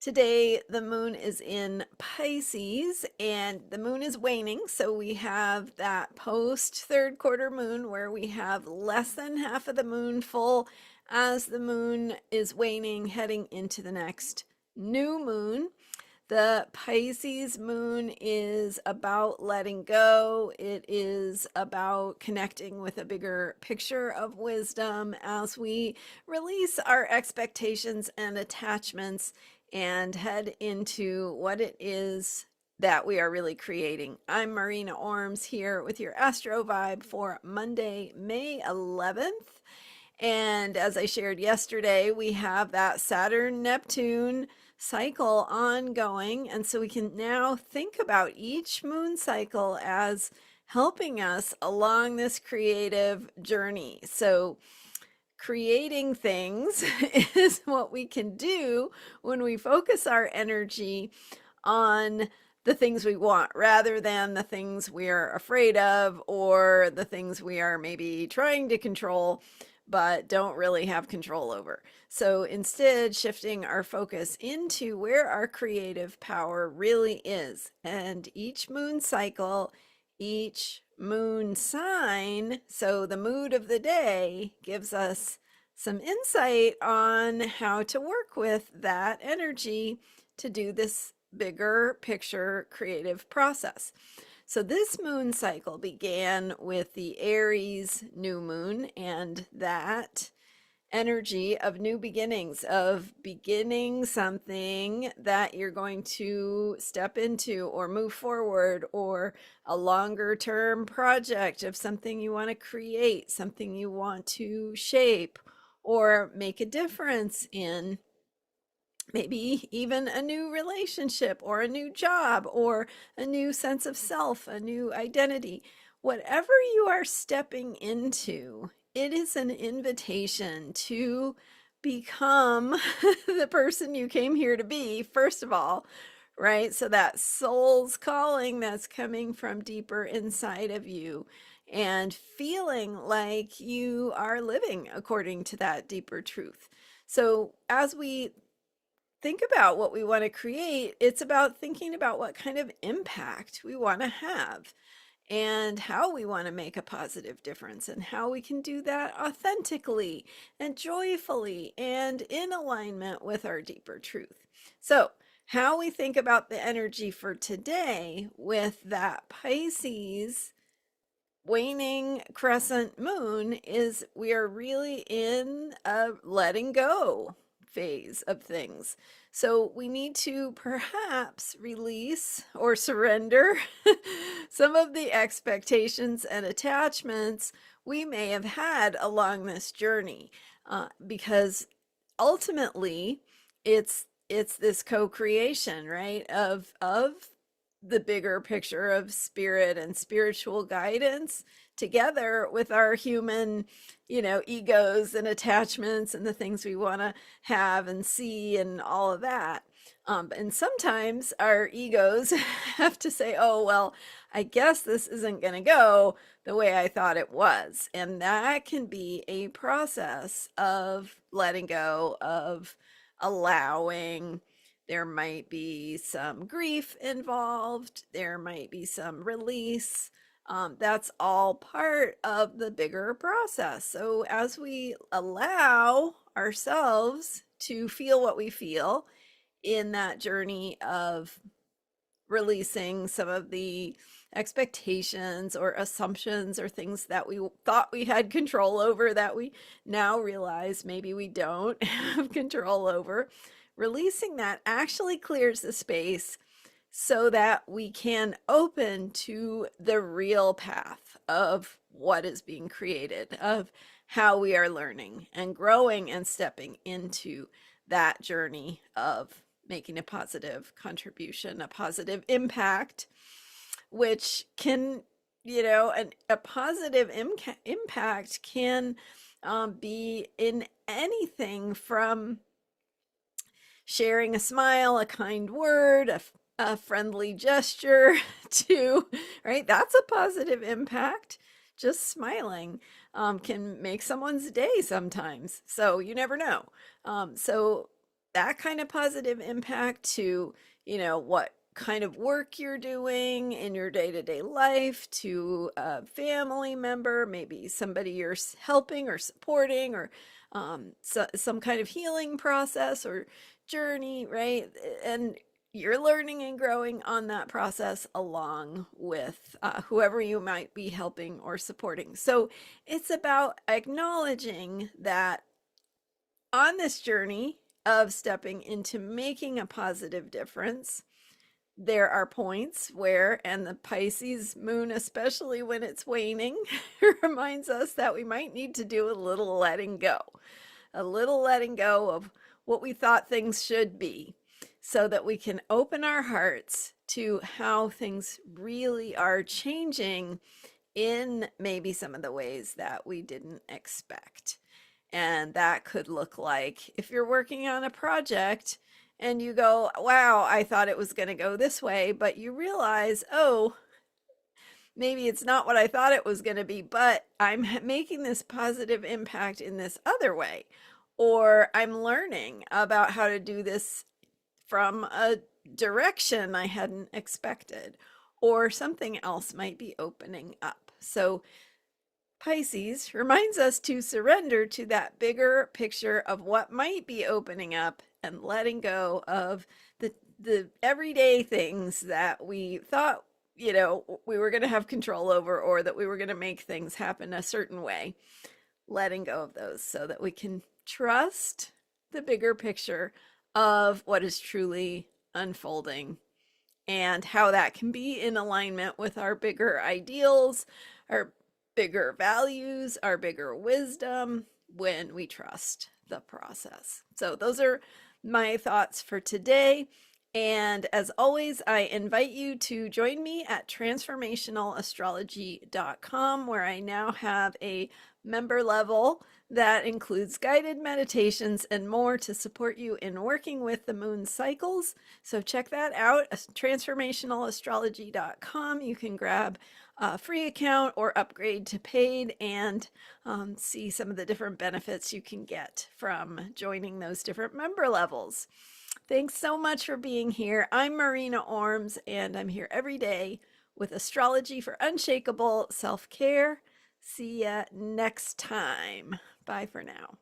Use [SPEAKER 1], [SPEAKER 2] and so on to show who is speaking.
[SPEAKER 1] Today, the moon is in Pisces and the moon is waning. So we have that post third quarter moon where we have less than half of the moon full as the moon is waning, heading into the next new moon. The Pisces moon is about letting go. It is about connecting with a bigger picture of wisdom as we release our expectations and attachments and head into what it is that we are really creating. I'm Marina Orms here with your Astro Vibe for Monday, May 11th. And as I shared yesterday, we have that Saturn Neptune cycle ongoing. And so we can now think about each moon cycle as helping us along this creative journey. So creating things is what we can do when we focus our energy on the things we want rather than the things we are afraid of or the things we are maybe trying to control but don't really have control over. So instead, shifting our focus into where our creative power really is. And each moon cycle, each moon sign, so the mood of the day gives us some insight on how to work with that energy to do this bigger picture creative process. So this moon cycle began with the Aries new moon and that energy of new beginnings, of beginning something that you're going to step into or move forward, or a longer term project of something you want to create, something you want to shape or make a difference in. Maybe even a new relationship or a new job or a new sense of self, a new identity. Whatever you are stepping into, it is an invitation to become the person you came here to be, first of all, right? So that soul's calling that's coming from deeper inside of you and feeling like you are living according to that deeper truth. So as we think about what we want to create, it's about thinking about what kind of impact we want to have and how we want to make a positive difference and how we can do that authentically and joyfully and in alignment with our deeper truth. So, how we think about the energy for today with that Pisces waning crescent moon is we are really in a letting go phase of things. So we need to perhaps release or surrender some of the expectations and attachments we may have had along this journey, because ultimately it's this co-creation, right, of the bigger picture of spirit and spiritual guidance together with our human, egos and attachments and the things we want to have and see and all of that. And sometimes our egos have to say, oh, well, I guess this isn't going to go the way I thought it was. And that can be a process of letting go, of allowing. There might be some grief involved. There might be some release. That's all part of the bigger process. So as we allow ourselves to feel what we feel in that journey of releasing some of the expectations or assumptions or things that we thought we had control over that we now realize maybe we don't have control over, releasing that actually clears the space so that we can open to the real path of what is being created, of how we are learning and growing and stepping into that journey of making a positive contribution, a positive impact, which can, a positive impact can be in anything from sharing a smile, a kind word, a friendly gesture to, right? That's a positive impact. Just smiling can make someone's day sometimes. So you never know. So that kind of positive impact to, what kind of work you're doing in your day-to-day life, to a family member, maybe somebody you're helping or supporting, or some kind of healing process or journey, right? And you're learning and growing on that process along with whoever you might be helping or supporting. So it's about acknowledging that on this journey of stepping into making a positive difference, there are points where, and the Pisces moon, especially when it's waning, reminds us that we might need to do a little letting go of what we thought things should be, so that we can open our hearts to how things really are changing in maybe some of the ways that we didn't expect. And that could look like if you're working on a project and you go, wow, I thought it was going to go this way, but you realize, oh, maybe it's not what I thought it was going to be, but I'm making this positive impact in this other way. Or I'm learning about how to do this from a direction I hadn't expected, or something else might be opening up. So Pisces reminds us to surrender to that bigger picture of what might be opening up and letting go of the everyday things that we thought, we were going to have control over, or that we were going to make things happen a certain way. Letting go of those so that we can trust the bigger picture of what is truly unfolding, and how that can be in alignment with our bigger ideals, our bigger values, our bigger wisdom, when we trust the process. So those are my thoughts for today. And as always, I invite you to join me at transformationalastrology.com, where I now have a member level that includes guided meditations and more to support you in working with the moon cycles. So check that out, transformationalastrology.com. You can grab a free account or upgrade to paid, and see some of the different benefits you can get from joining those different member levels. Thanks so much for being here. I'm Marina Orms, and I'm here every day with astrology for unshakable self-care. See ya next time. Bye for now.